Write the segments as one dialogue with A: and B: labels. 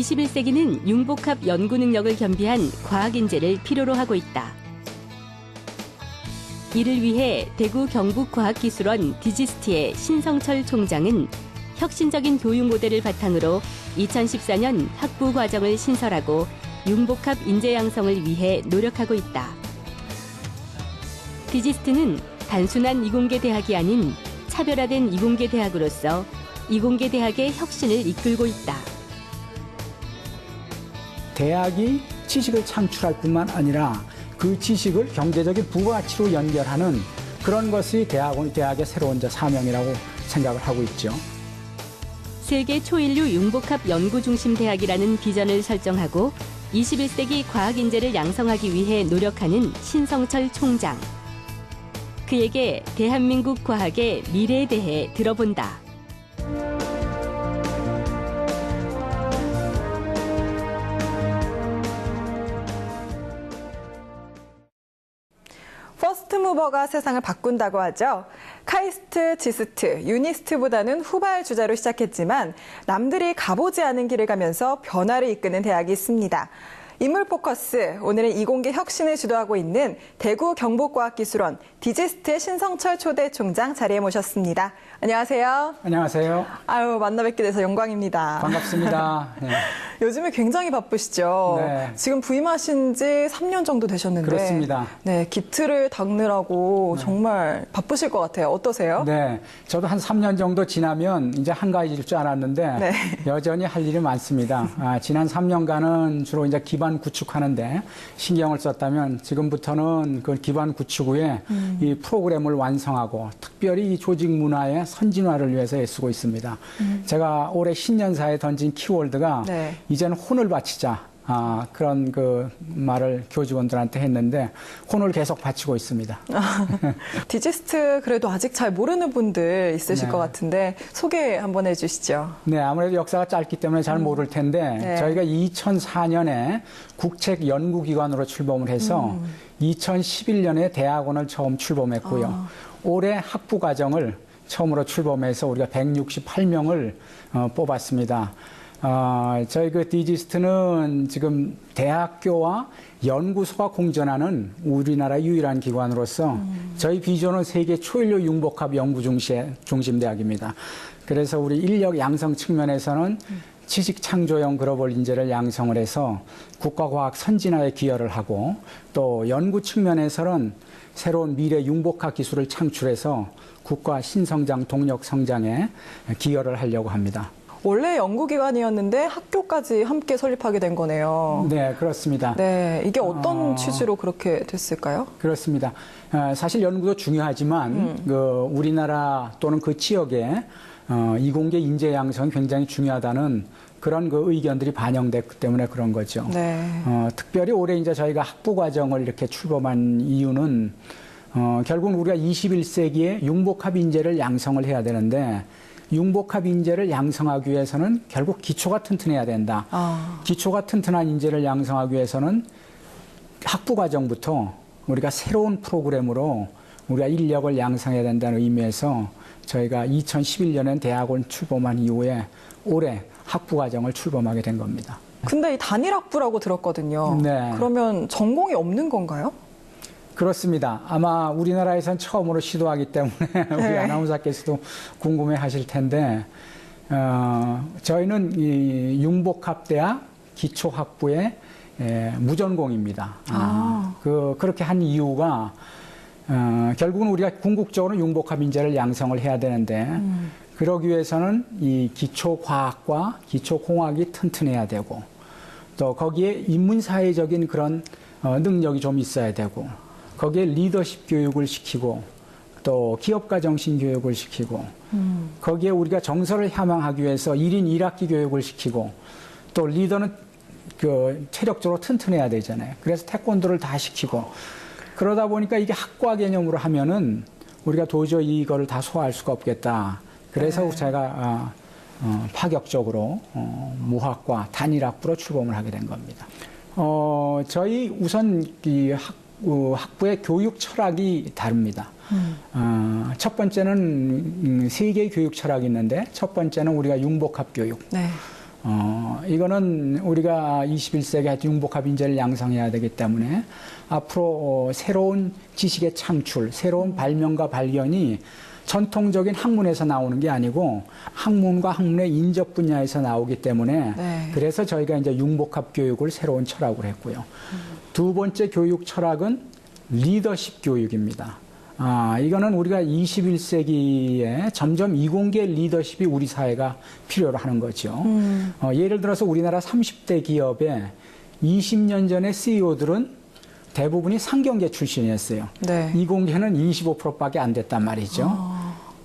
A: 21세기는 융복합 연구 능력을 겸비한 과학 인재를 필요로 하고 있다. 이를 위해 대구 경북과학기술원 디지스트의 신성철 총장은 혁신적인 교육 모델을 바탕으로 2014년 학부 과정을 신설하고 융복합 인재 양성을 위해 노력하고 있다. 디지스트는 단순한 이공계 대학이 아닌 차별화된 이공계 대학으로서 이공계 대학의 혁신을 이끌고 있다.
B: 대학이 지식을 창출할 뿐만 아니라 그 지식을 경제적인 부가가치로 연결하는 그런 것이 대학의 새로운 사명이라고 생각을 하고 있죠.
A: 세계 초인류 융복합 연구중심 대학이라는 비전을 설정하고 21세기 과학 인재를 양성하기 위해 노력하는 신성철 총장. 그에게 대한민국 과학의 미래에 대해 들어본다.
C: 퍼스트무버가 세상을 바꾼다고 하죠. 카이스트, 지스트, 유니스트보다는 후발 주자로 시작했지만 남들이 가보지 않은 길을 가면서 변화를 이끄는 대학이 있습니다. 인물 포커스, 오늘은 이공계 혁신을 주도하고 있는 대구 경북과학기술원 디지스트의 신성철 초대 총장 자리에 모셨습니다. 안녕하세요.
B: 안녕하세요.
C: 아유, 만나 뵙게 돼서 영광입니다.
B: 반갑습니다. 네.
C: 요즘에 굉장히 바쁘시죠?
B: 네.
C: 지금 부임하신 지 3년 정도 되셨는데.
B: 그렇습니다.
C: 네, 기틀을 닦느라고 정말 바쁘실 것 같아요. 어떠세요?
B: 네, 저도 한 3년 정도 지나면 이제 한가해질 줄 알았는데
C: 네.
B: 여전히 할 일이 많습니다. 지난 3년간은 주로 이제 기반 구축하는데 신경을 썼다면 지금부터는 그 기반 구축 후에 이 프로그램을 완성하고 특별히 이 조직 문화의 선진화를 위해서 애쓰고 있습니다. 제가 올해 신년사에 던진 키워드가
C: 네.
B: 이제는 혼을 바치자. 그런 그 말을 교직원들한테 했는데 혼을 계속 바치고 있습니다.
C: 디지스트 그래도 아직 잘 모르는 분들 있으실
B: 네.
C: 것 같은데 소개 한번 해주시죠.
B: 네, 아무래도 역사가 짧기 때문에 잘 모를 텐데
C: 네.
B: 저희가 2004년에 국책연구기관으로 출범을 해서 2011년에 대학원을 처음 출범했고요. 올해 학부과정을 처음으로 출범해서 우리가 168명을 뽑았습니다. 저희 그 디지스트는 지금 대학교와 연구소가 공존하는 우리나라 유일한 기관으로서 저희 비전은 세계 초인류 융복합 연구중심 대학입니다. 그래서 우리 인력 양성 측면에서는 지식 창조형 글로벌 인재를 양성을 해서 국가과학 선진화에 기여를 하고 또 연구 측면에서는 새로운 미래 융복합 기술을 창출해서 국가 신성장 동력 성장에 기여를 하려고 합니다.
C: 원래 연구기관이었는데 학교까지 함께 설립하게 된 거네요.
B: 네, 그렇습니다.
C: 네, 이게 어떤 취지로 그렇게 됐을까요?
B: 그렇습니다. 사실 연구도 중요하지만 우리나라 또는 그 지역에 이공계 인재 양성이 굉장히 중요하다는 그런 그 의견들이 반영됐기 때문에 그런 거죠.
C: 네.
B: 특별히 올해 이제 저희가 학부 과정을 이렇게 출범한 이유는 결국은 우리가 21세기에 융복합 인재를 양성을 해야 되는데 융복합 인재를 양성하기 위해서는 결국 기초가 튼튼해야 된다. 기초가 튼튼한 인재를 양성하기 위해서는 학부 과정부터 우리가 새로운 프로그램으로 우리가 인력을 양성해야 된다는 의미에서 저희가 2011년엔 대학원 출범한 이후에 올해 학부 과정을 출범하게 된 겁니다.
C: 근데 이 단일학부라고 들었거든요.
B: 네.
C: 그러면 전공이 없는 건가요?
B: 그렇습니다. 아마 우리나라에선 처음으로 시도하기 때문에 우리 아나운서께서도 궁금해 하실 텐데, 저희는 이 융복합대학 기초학부의 무전공입니다. 그렇게 한 이유가, 결국은 우리가 궁극적으로 융복합 인재를 양성을 해야 되는데, 그러기 위해서는 이 기초과학과 기초공학이 튼튼해야 되고, 또 거기에 인문사회적인 그런 능력이 좀 있어야 되고, 거기에 리더십 교육을 시키고 또 기업가 정신 교육을 시키고 거기에 우리가 정서를 향유하기 위해서 1인 1학기 교육을 시키고 또 리더는 그 체력적으로 튼튼해야 되잖아요. 그래서 태권도를 다 시키고 그러다 보니까 이게 학과 개념으로 하면은 우리가 도저히 이거를 다 소화할 수가 없겠다. 그래서 제가 파격적으로 무학과 단일학부로 출범을 하게 된 겁니다. 저희 우선 이 학부의 교육 철학이 다릅니다. 첫 번째는 세 개의 교육 철학이 있는데 첫 번째는 우리가 융복합 교육.
C: 네.
B: 이거는 우리가 21세기 융복합 인재를 양성해야 되기 때문에 앞으로 새로운 지식의 창출, 새로운 발명과 발견이 전통적인 학문에서 나오는 게 아니고 학문과 학문의 인접 분야에서 나오기 때문에
C: 네.
B: 그래서 저희가 이제 융복합 교육을 새로운 철학으로 했고요. 두 번째 교육 철학은 리더십 교육입니다. 이거는 우리가 21세기에 점점 이공계 리더십이 우리 사회가 필요로 하는 거죠. 예를 들어서 우리나라 30대 기업의 20년 전의 CEO들은 대부분이 상경계 출신이었어요.
C: 네.
B: 이공계는 25%밖에 안 됐단 말이죠.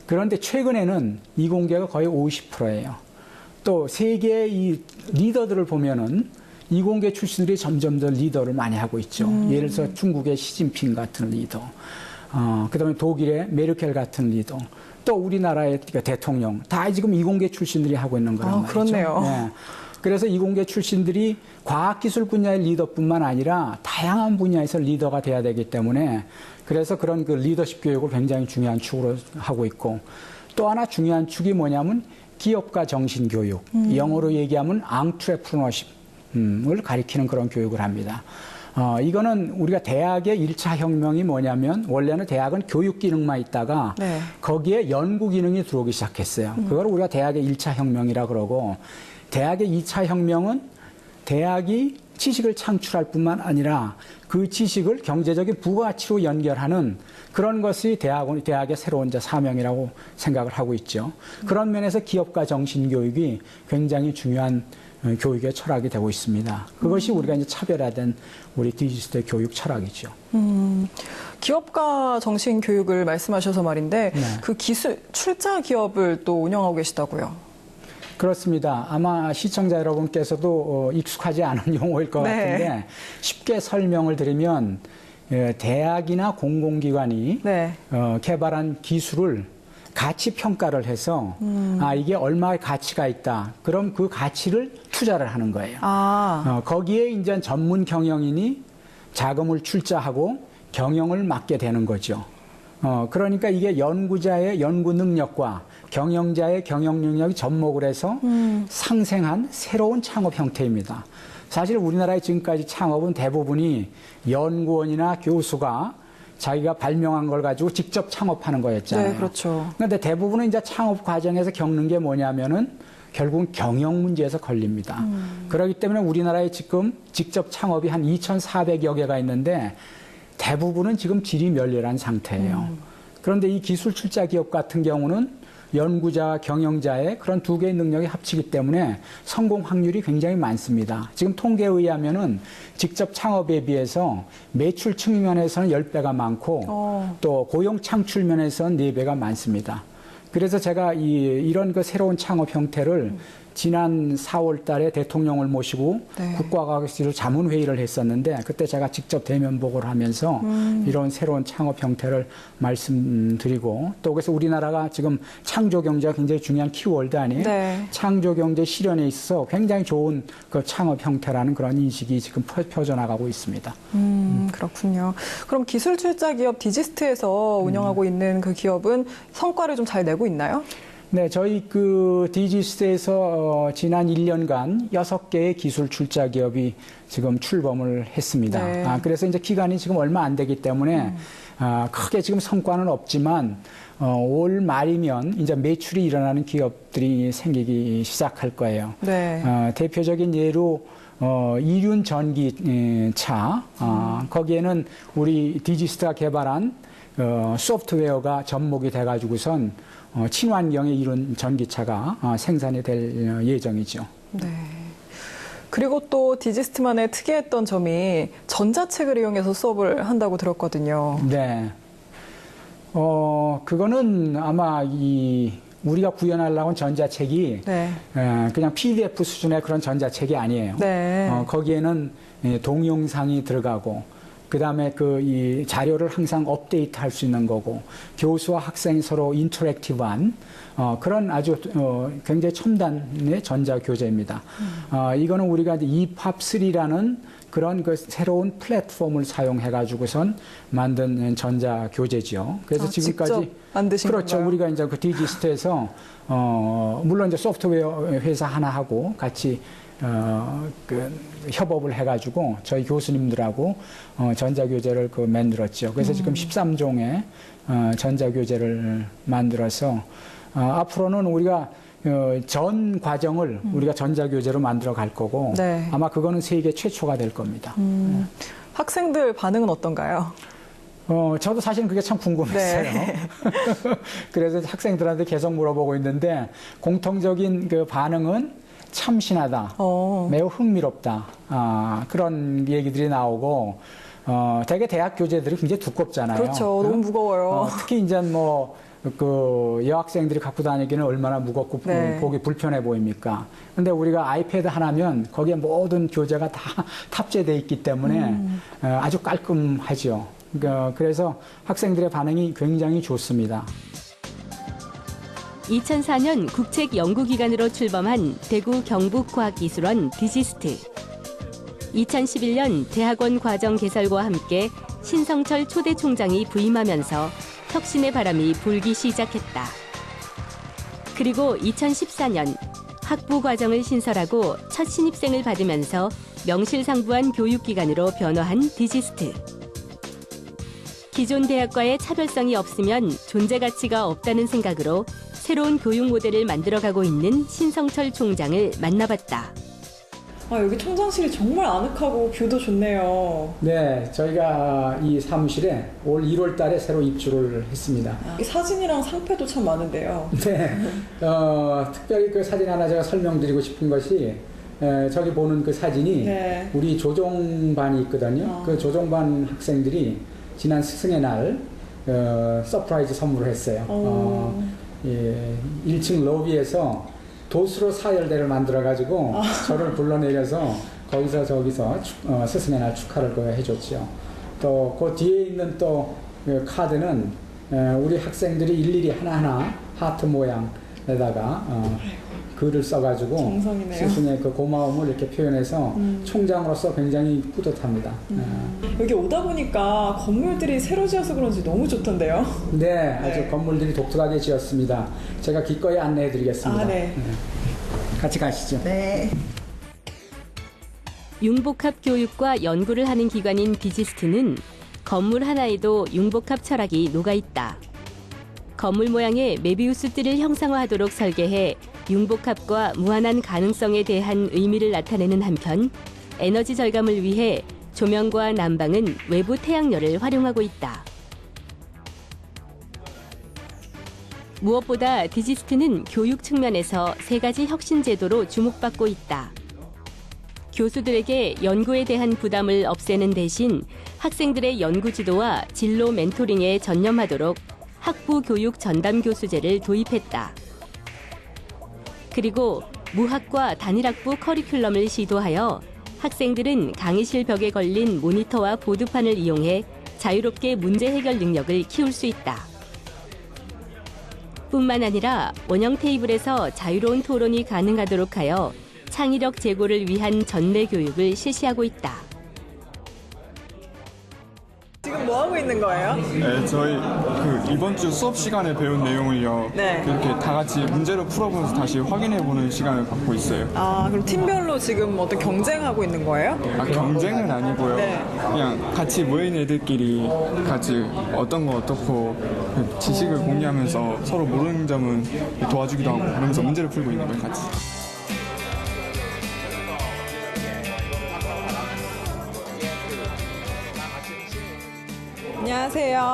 B: 그런데 최근에는 이공계가 거의 50%예요. 또 세계의 이 리더들을 보면은 이공계 출신들이 점점 더 리더를 많이 하고 있죠. 예를 들어서 중국의 시진핑 같은 리더, 그다음에 독일의 메르켈 같은 리더, 또 우리나라의 대통령 다 지금 이공계 출신들이 하고 있는 거란 말이죠.
C: 그렇네요.
B: 네. 그래서 이공계 출신들이 과학기술 분야의 리더뿐만 아니라 다양한 분야에서 리더가 돼야 되기 때문에 그래서 그런 그 리더십 교육을 굉장히 중요한 축으로 하고 있고 또 하나 중요한 축이 뭐냐면 기업가 정신 교육, 영어로 얘기하면 앙트레프너십을 가리키는 그런 교육을 합니다. 이거는 우리가 대학의 1차 혁명이 뭐냐면 원래는 대학은 교육 기능만 있다가
C: 네.
B: 거기에 연구 기능이 들어오기 시작했어요. 그걸 우리가 대학의 1차 혁명이라 그러고 대학의 2차 혁명은 대학이 지식을 창출할 뿐만 아니라 그 지식을 경제적인 부가가치로 연결하는 그런 것이 대학의 새로운 사명이라고 생각을 하고 있죠. 그런 면에서 기업가 정신 교육이 굉장히 중요한 교육의 철학이 되고 있습니다. 그것이 우리가 이제 차별화된 우리 디지털 교육 철학이죠.
C: 기업가 정신 교육을 말씀하셔서 말인데
B: 네.
C: 그 기술 출자 기업을 또 운영하고 계시다고요.
B: 그렇습니다. 아마 시청자 여러분께서도 익숙하지 않은 용어일 것
C: 네.
B: 같은데 쉽게 설명을 드리면 대학이나 공공기관이
C: 네.
B: 개발한 기술을 가치 평가를 해서 이게 얼마의 가치가 있다. 그럼 그 가치를 투자를 하는 거예요. 거기에 이제 전문 경영인이 자금을 출자하고 경영을 맡게 되는 거죠. 그러니까 이게 연구자의 연구 능력과 경영자의 경영 능력이 접목을 해서 상생한 새로운 창업 형태입니다. 사실 우리나라의 지금까지 창업은 대부분이 연구원이나 교수가 자기가 발명한 걸 가지고 직접 창업하는 거였잖아요.
C: 네, 그렇죠.
B: 그런데 대부분은 이제 창업 과정에서 겪는 게 뭐냐면은 결국은 경영 문제에서 걸립니다. 그렇기 때문에 우리나라에 지금 직접 창업이 한 2,400여 개가 있는데 대부분은 지금 질이 멸렬한 상태예요. 그런데 이 기술 출자 기업 같은 경우는 연구자, 경영자의 그런 두 개의 능력이 합치기 때문에 성공 확률이 굉장히 많습니다. 지금 통계에 의하면은 직접 창업에 비해서 매출 측면에서는 10배가 많고 또 고용 창출 면에서는 4배가 많습니다. 그래서 제가 이런 그 새로운 창업 형태를 지난 4월 달에 대통령을 모시고
C: 네.
B: 국가과학기술 자문회의를 했었는데 그때 제가 직접 대면 보고를 하면서 이런 새로운 창업 형태를 말씀드리고 또 그래서 우리나라가 지금 창조경제가 굉장히 중요한 키워드 아니에요?
C: 네.
B: 창조경제 실현에 있어서 굉장히 좋은 그 창업 형태라는 그런 인식이 지금 펴져나가고 있습니다.
C: 그렇군요. 그럼 기술 출자 기업 디지스트에서 운영하고 있는 그 기업은 성과를 좀 잘 내고 있나요?
B: 네, 저희 그 디지스트에서 지난 1년간 6개의 기술 출자 기업이 지금 출범을 했습니다.
C: 네.
B: 그래서 이제 기간이 지금 얼마 안 되기 때문에 크게 지금 성과는 없지만 올 말이면 이제 매출이 일어나는 기업들이 생기기 시작할 거예요.
C: 네.
B: 대표적인 예로 이륜 전기차 거기에는 우리 디지스트가 개발한 소프트웨어가 접목이 돼가지고선 친환경의 이런 전기차가 생산이 될 예정이죠.
C: 네. 그리고 또 디지스트만의 특이했던 점이 전자책을 이용해서 수업을 한다고 들었거든요.
B: 네. 그거는 아마 우리가 구현하려고 한 전자책이
C: 네.
B: 그냥 PDF 수준의 그런 전자책이 아니에요.
C: 네.
B: 거기에는 동영상이 들어가고 그다음에 이 자료를 항상 업데이트 할 수 있는 거고 교수와 학생이 서로 인터랙티브한 그런 아주 굉장히 첨단의 전자교재입니다. 이거는 우리가 이제 EPUB3라는 그런 그 새로운 플랫폼을 사용해 가지고선 만든 전자 교재죠. 그래서 지금까지
C: 직접 만드신
B: 그렇죠.
C: 건가요?
B: 우리가 이제 그 디지스트에서 물론 이제 소프트웨어 회사 하나하고 같이 그 협업을 해가지고 저희 교수님들하고 전자교재를 그 만들었죠. 그래서 지금 13종의 전자교재를 만들어서 앞으로는 우리가 전 과정을 우리가 전자교재로 만들어 갈 거고
C: 네.
B: 아마 그거는 세계 최초가 될 겁니다.
C: 학생들 반응은 어떤가요?
B: 저도 사실은 그게 참 궁금했어요.
C: 네.
B: 그래서 학생들한테 계속 물어보고 있는데 공통적인 그 반응은 참신하다, 매우 흥미롭다, 그런 얘기들이 나오고, 되게 대학 교재들이 굉장히 두껍잖아요.
C: 그렇죠. 너무 무거워요.
B: 특히 이제 그 여학생들이 갖고 다니기는 얼마나 무겁고
C: 네.
B: 보기 불편해 보입니까? 근데 우리가 아이패드 하나면 거기에 모든 교재가 다 탑재되어 있기 때문에 아주 깔끔하죠. 그래서 학생들의 반응이 굉장히 좋습니다.
A: 2004년 국책연구기관으로 출범한 대구 경북과학기술원 디지스트. 2011년 대학원 과정 개설과 함께 신성철 초대 총장이 부임하면서 혁신의 바람이 불기 시작했다. 그리고 2014년 학부 과정을 신설하고 첫 신입생을 받으면서 명실상부한 교육기관으로 변화한 디지스트. 기존 대학과의 차별성이 없으면 존재 가치가 없다는 생각으로 새로운 교육 모델을 만들어가고 있는 신성철 총장을 만나봤다.
C: 여기 총장실이 정말 아늑하고 뷰도 좋네요.
B: 네, 저희가 이 사무실에 올 1월 달에 새로 입주를 했습니다.
C: 이 사진이랑 상패도 참 많은데요.
B: 네, 특별히 그 사진 하나 제가 설명드리고 싶은 것이 저기 보는 그 사진이
C: 네.
B: 우리 조종반이 있거든요. 그 조종반 학생들이 지난 스승의 날 서프라이즈 선물을 했어요. 1층 로비에서 도수로 사열대를 만들어가지고 저를 불러내려서 저기서 스승의 날 축하를 해줬죠. 또 그 뒤에 있는 또 카드는 우리 학생들이 일일이 하나하나 하트 모양에다가 글을 써가지고
C: 정성이네요.
B: 스승의 그 고마움을 이렇게 표현해서 총장으로서 굉장히 뿌듯합니다.
C: 여기 오다 보니까 건물들이 새로 지어서 그런지 너무 좋던데요.
B: 네, 아주 건물들이 독특하게 지었습니다. 제가 기꺼이 안내해드리겠습니다.
C: 네.
B: 같이 가시죠.
C: 네.
A: 융복합 교육과 연구를 하는 기관인 디지스트는 건물 하나에도 융복합 철학이 녹아있다. 건물 모양의 메비우스 뜰을 형상화하도록 설계해 융복합과 무한한 가능성에 대한 의미를 나타내는 한편 에너지 절감을 위해 조명과 난방은 외부 태양열을 활용하고 있다. 무엇보다 디지스트는 교육 측면에서 3가지 혁신 제도로 주목받고 있다. 교수들에게 연구에 대한 부담을 없애는 대신 학생들의 연구 지도와 진로 멘토링에 전념하도록 학부 교육 전담 교수제를 도입했다. 그리고 무학과 단일학부 커리큘럼을 시도하여 학생들은 강의실 벽에 걸린 모니터와 보드판을 이용해 자유롭게 문제 해결 능력을 키울 수 있다. 뿐만 아니라 원형 테이블에서 자유로운 토론이 가능하도록 하여 창의력 제고를 위한 전내 교육을 실시하고 있다.
C: 지금 뭐 하고 있는 거예요?
D: 네, 저희 이번 주 수업 시간에 배운 내용을요.
C: 네.
D: 이렇게 다 같이 문제를 풀어보면서 다시 확인해보는 시간을 갖고 있어요.
C: 그럼 팀별로 지금 어떤 경쟁하고 있는 거예요?
D: 경쟁은 아니고요.
C: 네.
D: 그냥 같이 모인 애들끼리 같이 어떤 거 어떻고 지식을 공유하면서 서로 모르는 점은 도와주기도 하고 그러면서 문제를 풀고 있는 거예요, 같이.
C: 안녕하세요.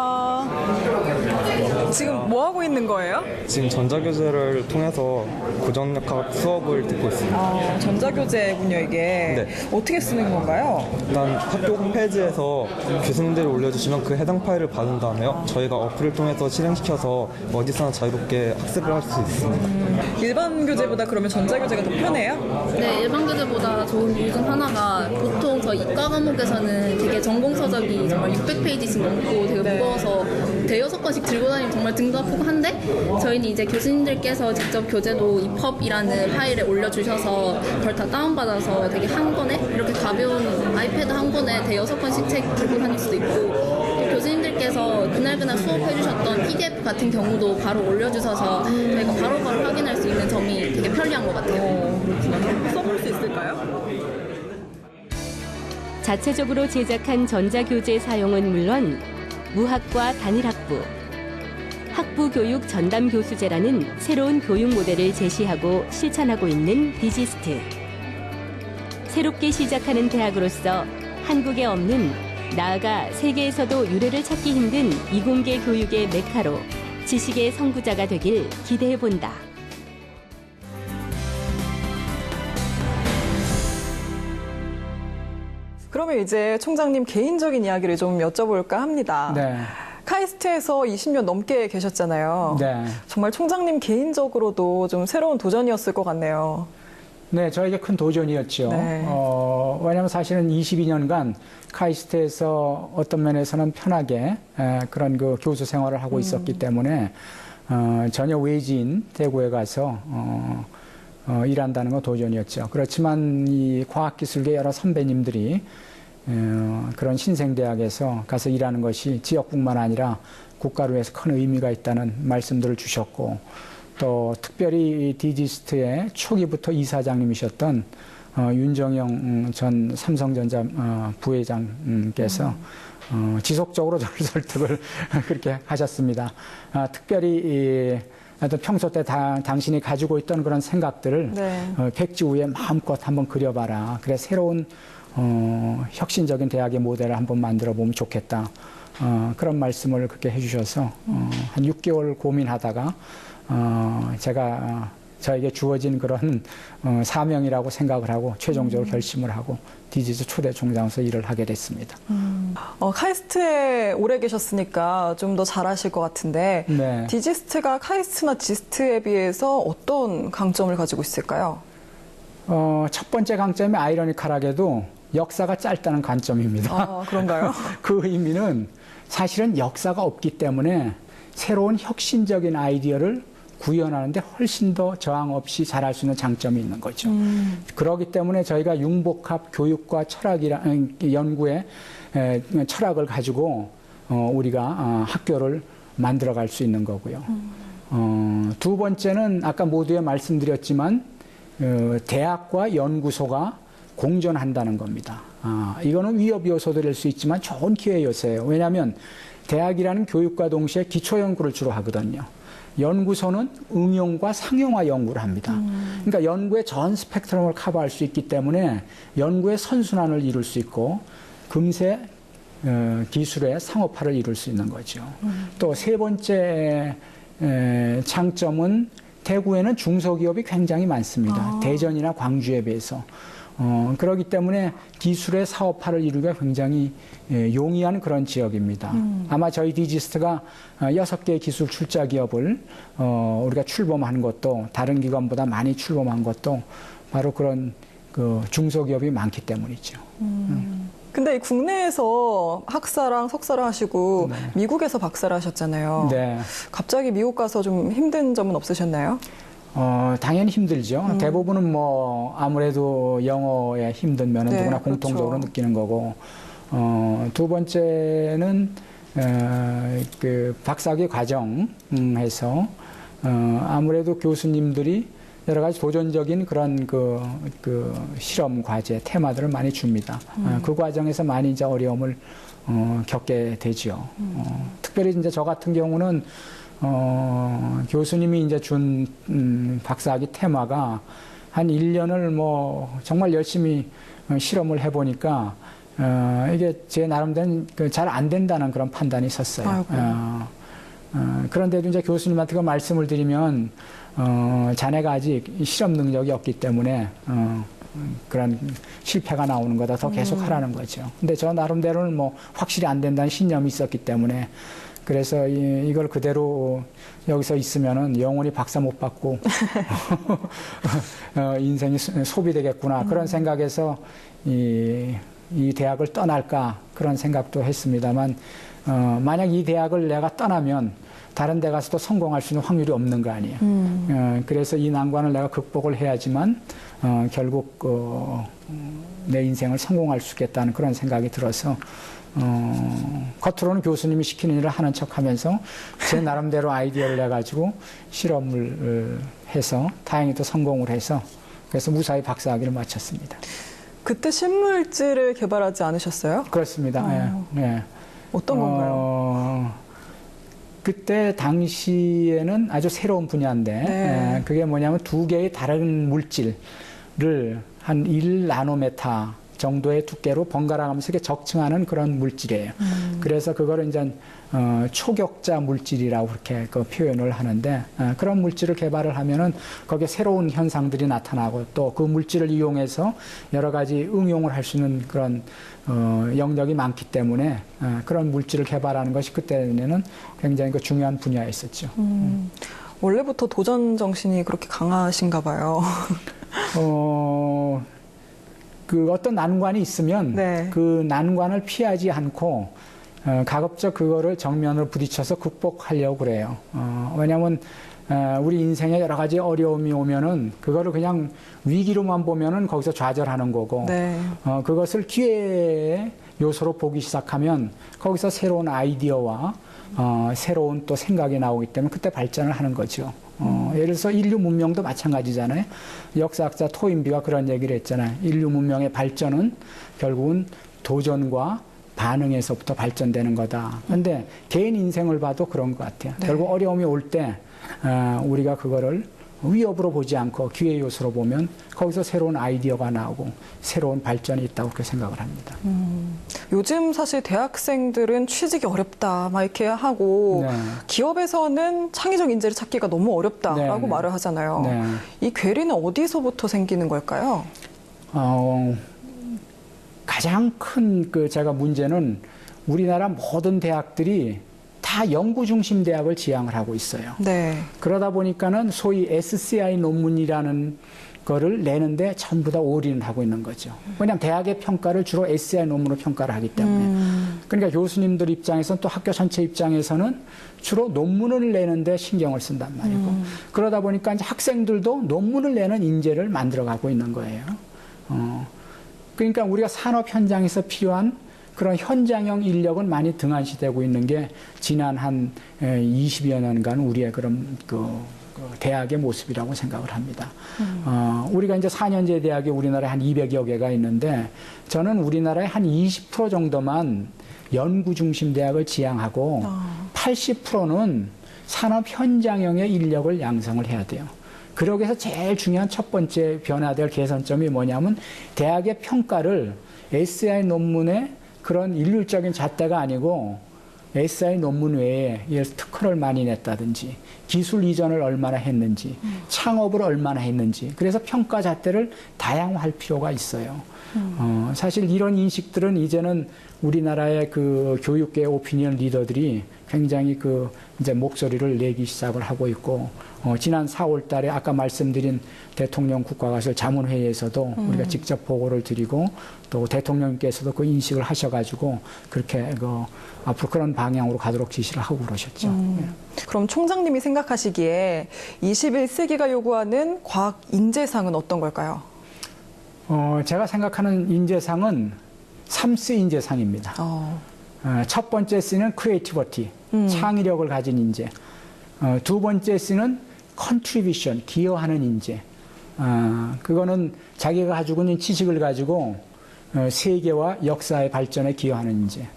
C: 지금 뭐 하고 있는 거예요?
E: 지금 전자교재를 통해서 고전역학 수업을 듣고 있습니다.
C: 전자교재군요, 이게.
E: 네.
C: 어떻게 쓰는 건가요?
E: 일단 학교 홈페이지에서 교수님들이 올려주시면 그 해당 파일을 받은 다음에요. 저희가 어플을 통해서 실행시켜서 어디서나 자유롭게 학습을 할 수 있습니다.
C: 일반 교재보다 그러면 전자교재가 더 편해요?
F: 네, 일반 교재보다 좋은 이유 중 하나가 보통 저 이과 과목에서는 되게 전공 서적이 정말 600페이지씩 넘고 되게 무거워서 되게 대여섯 권씩 들고 다니면 정말 등도 아프고 한데 저희는 이제 교수님들께서 직접 교재도 EPUB이라는 파일에 올려주셔서 그걸 다 다운받아서 되게 한 권에 이렇게 가벼운 아이패드 한 권에 대여섯 권씩 책 들고 다닐 수도 있고 또 교수님들께서 그날그날 수업해주셨던 PDF 같은 경우도 바로 올려주셔서 저희가 바로바로 확인할 수 있는 점이 되게 편리한 것 같아요.
C: 써볼 수 있을까요?
A: 자체적으로 제작한 전자교재 사용은 물론 무학과 단일학부, 학부교육 전담교수제라는 새로운 교육 모델을 제시하고 실천하고 있는 디지스트. 새롭게 시작하는 대학으로서 한국에 없는, 나아가 세계에서도 유례를 찾기 힘든 이공계 교육의 메카로 지식의 선구자가 되길 기대해본다.
C: 그러면 이제 총장님 개인적인 이야기를 좀 여쭤볼까 합니다.
B: 네.
C: 카이스트에서 20년 넘게 계셨잖아요.
B: 네.
C: 정말 총장님 개인적으로도 좀 새로운 도전이었을 것 같네요.
B: 네, 저에게 큰 도전이었죠.
C: 네.
B: 왜냐하면 사실은 22년간 카이스트에서 어떤 면에서는 편하게 그런 그 교수 생활을 하고 있었기 때문에 전혀 외지인 대구에 가서 일한다는 건 도전이었죠. 그렇지만 이 과학기술계 여러 선배님들이 그런 신생대학에서 가서 일하는 것이 지역뿐만 아니라 국가를 위해서 큰 의미가 있다는 말씀들을 주셨고 또 특별히 디지스트의 초기부터 이사장님이셨던 윤정영 전 삼성전자 부회장께서 지속적으로 저를 설득을 그렇게 하셨습니다. 특별히 평소 때 당신이 가지고 있던 그런 생각들을
C: 네.
B: 백지 위에 마음껏 한번 그려봐라. 그래 새로운 혁신적인 대학의 모델을 한번 만들어 보면 좋겠다. 그런 말씀을 그렇게 해주셔서 한 6개월 고민하다가 제가 저에게 주어진 그런 사명이라고 생각을 하고 최종적으로 결심을 하고 디지스 초대 총장으로서 일을 하게 됐습니다.
C: 카이스트에 오래 계셨으니까 좀 더 잘하실 것 같은데
B: 네.
C: 디지스트가 카이스트나 지스트에 비해서 어떤 강점을 가지고 있을까요?
B: 첫 번째 강점이 아이러니컬하게도 역사가 짧다는 관점입니다.
C: 아, 그런가요?
B: 그 의미는 사실은 역사가 없기 때문에 새로운 혁신적인 아이디어를 구현하는데 훨씬 더 저항 없이 잘할 수 있는 장점이 있는 거죠. 그렇기 때문에 저희가 융복합 교육과 철학이라는 연구의 철학을 가지고 우리가 학교를 만들어갈 수 있는 거고요. 두 번째는 아까 모두에 말씀드렸지만 대학과 연구소가 공존한다는 겁니다. 이거는 위협 요소도 될 수 있지만 좋은 기회 요소예요. 왜냐하면 대학이라는 교육과 동시에 기초 연구를 주로 하거든요. 연구소는 응용과 상용화 연구를 합니다. 그러니까 연구의 전 스펙트럼을 커버할 수 있기 때문에 연구의 선순환을 이룰 수 있고 금세 기술의 상업화를 이룰 수 있는 거죠. 또 세 번째 장점은 대구에는 중소기업이 굉장히 많습니다. 대전이나 광주에 비해서. 그렇기 때문에 기술의 사업화를 이루기가 굉장히 용이한 그런 지역입니다. 아마 저희 디지스트가 6개의 기술 출자 기업을 우리가 출범한 것도 다른 기관보다 많이 출범한 것도 바로 그런 그 중소기업이 많기 때문이죠.
C: 근데 국내에서 학사랑 석사를 하시고
B: 네.
C: 미국에서 박사를 하셨잖아요.
B: 네.
C: 갑자기 미국 가서 좀 힘든 점은 없으셨나요?
B: 당연히 힘들죠. 대부분은 뭐 아무래도 영어에 힘든 면은
C: 네,
B: 누구나
C: 그렇죠.
B: 공통적으로 느끼는 거고, 두 번째는 그 박사학위 과정에서 아무래도 교수님들이 여러 가지 도전적인 그런 그 실험 과제 테마들을 많이 줍니다. 그 과정에서 많이 이제 어려움을 겪게 되죠. 특별히 이제 저 같은 경우는 교수님이 이제 준 박사학위 테마가 한 1년을 뭐 정말 열심히 실험을 해보니까 이게 제 나름대로 잘 안 된다는 그런 판단이 섰어요. 그런데도 이제 교수님한테 그 말씀을 드리면 자네가 아직 실험 능력이 없기 때문에 그런 실패가 나오는 거다. 더 계속 하라는 거죠. 근데 저 나름대로는 뭐 확실히 안 된다는 신념이 있었기 때문에 그래서 이걸 그대로 여기서 있으면은 영원히 박사 못 받고 인생이 소비되겠구나 그런 생각에서 이 대학을 떠날까 그런 생각도 했습니다만 만약 이 대학을 내가 떠나면 다른 데 가서도 성공할 수 있는 확률이 없는 거 아니에요. 그래서 이 난관을 내가 극복을 해야지만 결국 내 인생을 성공할 수 있겠다는 그런 생각이 들어서 겉으로는 교수님이 시키는 일을 하는 척하면서 제 나름대로 아이디어를 내가지고 실험을 해서 다행히도 성공을 해서 그래서 무사히 박사학위를 마쳤습니다.
C: 그때 신물질을 개발하지 않으셨어요?
B: 그렇습니다. 예, 예.
C: 어떤 건가요?
B: 그때 당시에는 아주 새로운 분야인데
C: 네.
B: 그게 뭐냐면 두 개의 다른 물질을 한 1나노메타 정도의 두께로 번갈아 가면서 이렇게 적층하는 그런 물질이에요. 그래서 그거를 이제 초격자 물질이라고 그렇게 그 표현을 하는데 그런 물질을 개발을 하면은 거기에 새로운 현상들이 나타나고 또 그 물질을 이용해서 여러 가지 응용을 할 수 있는 그런 영역이 많기 때문에 그런 물질을 개발하는 것이 그때는 굉장히 그 중요한 분야였었죠.
C: 원래부터 도전 정신이 그렇게 강하신가 봐요.
B: 그 어떤 난관이 있으면
C: 네.
B: 그 난관을 피하지 않고 가급적 그거를 정면으로 부딪혀서 극복하려고 그래요. 왜냐하면 우리 인생에 여러 가지 어려움이 오면은 그거를 그냥 위기로만 보면은 거기서 좌절하는 거고
C: 네.
B: 그것을 기회의 요소로 보기 시작하면 거기서 새로운 아이디어와 새로운 또 생각이 나오기 때문에 그때 발전을 하는 거죠. 예를 들어서 인류 문명도 마찬가지잖아요. 역사학자 토인비가 그런 얘기를 했잖아요. 인류 문명의 발전은 결국은 도전과 반응에서부터 발전되는 거다. 그런데 개인 인생을 봐도 그런 것 같아요.
C: 네.
B: 결국 어려움이 올 때 우리가 그거를 위협으로 보지 않고 기회 요소로 보면 거기서 새로운 아이디어가 나오고 새로운 발전이 있다고 그렇게 생각을 합니다.
C: 요즘 사실 대학생들은 취직이 어렵다 막 이렇게 하고
B: 네.
C: 기업에서는 창의적 인재를 찾기가 너무 어렵다라고
B: 네.
C: 말을 하잖아요.
B: 네.
C: 이 괴리는 어디서부터 생기는 걸까요?
B: 가장 큰 제가 문제는 우리나라 모든 대학들이 다 연구 중심 대학을 지향을 하고 있어요.
C: 네.
B: 그러다 보니까는 소위 SCI 논문이라는 거를 내는데 전부 다 올인을 하고 있는 거죠. 왜냐하면 대학의 평가를 주로 SCI 논문으로 평가를 하기 때문에. 그러니까 교수님들 입장에서는 또 학교 전체 입장에서는 주로 논문을 내는데 신경을 쓴단 말이고. 그러다 보니까 이제 학생들도 논문을 내는 인재를 만들어가고 있는 거예요. 그러니까 우리가 산업 현장에서 필요한 그런 현장형 인력은 많이 등한시되고 있는 게 지난 한 20여 년간 우리의 그런 대학의 모습이라고 생각을 합니다. 우리가 이제 4년제 대학이 우리나라에 한 200여 개가 있는데 저는 우리나라의 한 20% 정도만 연구 중심 대학을 지향하고 80%는 산업 현장형의 인력을 양성을 해야 돼요. 그러기 위해서 제일 중요한 첫 번째 변화될 개선점이 뭐냐면 대학의 평가를 SCI 논문의 그런 일률적인 잣대가 아니고 SCI 논문 외에 예를 들어 특허를 많이 냈다든지 기술 이전을 얼마나 했는지 창업을 얼마나 했는지 그래서 평가 잣대를 다양화할 필요가 있어요. 사실 이런 인식들은 이제는 우리나라의 그 교육계 오피니언 리더들이 굉장히 이제 목소리를 내기 시작을 하고 있고 지난 4월 달에 아까 말씀드린 대통령 국가과실 자문회의에서도 우리가 직접 보고를 드리고 또 대통령께서도 그 인식을 하셔가지고 그렇게 앞으로 그런 방향으로 가도록 지시를 하고 그러셨죠.
C: 그럼 총장님이 생각하시기에 21세기가 요구하는 과학 인재상은 어떤 걸까요?
B: 제가 생각하는 인재상은 3C 인재상입니다. 첫 번째 C는 크리에이티비티, 창의력을 가진 인재. 두 번째 C는 컨트리뷰션, 기여하는 인재. 그거는 자기가 가지고 있는 지식을 가지고 세계와 역사의 발전에 기여하는 인재.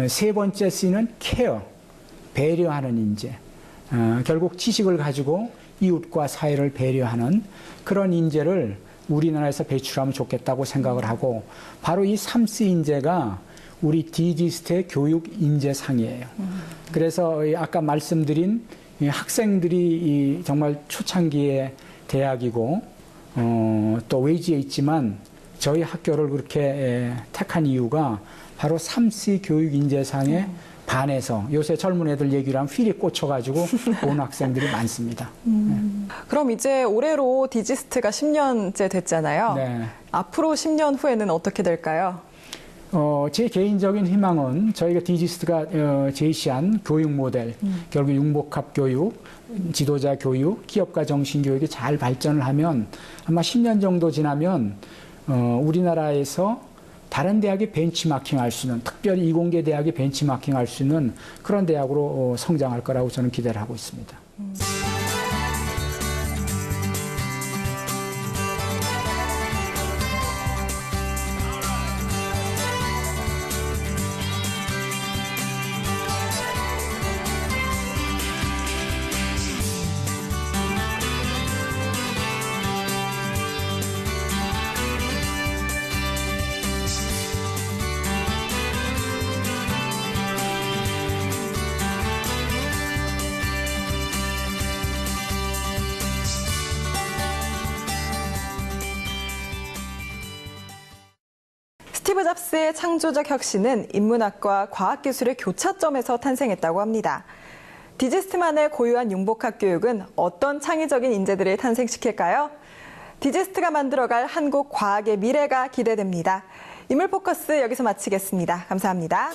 B: 세 번째 C는 케어, 배려하는 인재. 결국 지식을 가지고 이웃과 사회를 배려하는 그런 인재를 우리나라에서 배출하면 좋겠다고 생각을 하고 바로 이 3C 인재가 우리 디지스트의 교육 인재상이에요. 그래서 아까 말씀드린 학생들이 정말 초창기의 대학이고 또 외지에 있지만 저희 학교를 그렇게 택한 이유가 바로 3C 교육 인재상에 반해서 요새 젊은 애들 얘기를 하면 휠이 꽂혀가지고 온 학생들이 많습니다.
C: 그럼 이제 올해로 디지스트가 10년째 됐잖아요.
B: 네.
C: 앞으로 10년 후에는 어떻게 될까요?
B: 제 개인적인 희망은 저희가 디지스트가 제시한 교육 모델, 결국 융복합 교육, 지도자 교육, 기업가 정신 교육이 잘 발전을 하면 아마 10년 정도 지나면 우리나라에서 다른 대학이 벤치마킹할 수 있는, 특별히 이공계 대학이 벤치마킹할 수 있는 그런 대학으로 성장할 거라고 저는 기대를 하고 있습니다.
C: 스티브 잡스의 창조적 혁신은 인문학과 과학기술의 교차점에서 탄생했다고 합니다. 디지스트만의 고유한 융복합 교육은 어떤 창의적인 인재들을 탄생시킬까요? 디지스트가 만들어갈 한국 과학의 미래가 기대됩니다. 인물포커스 여기서 마치겠습니다. 감사합니다.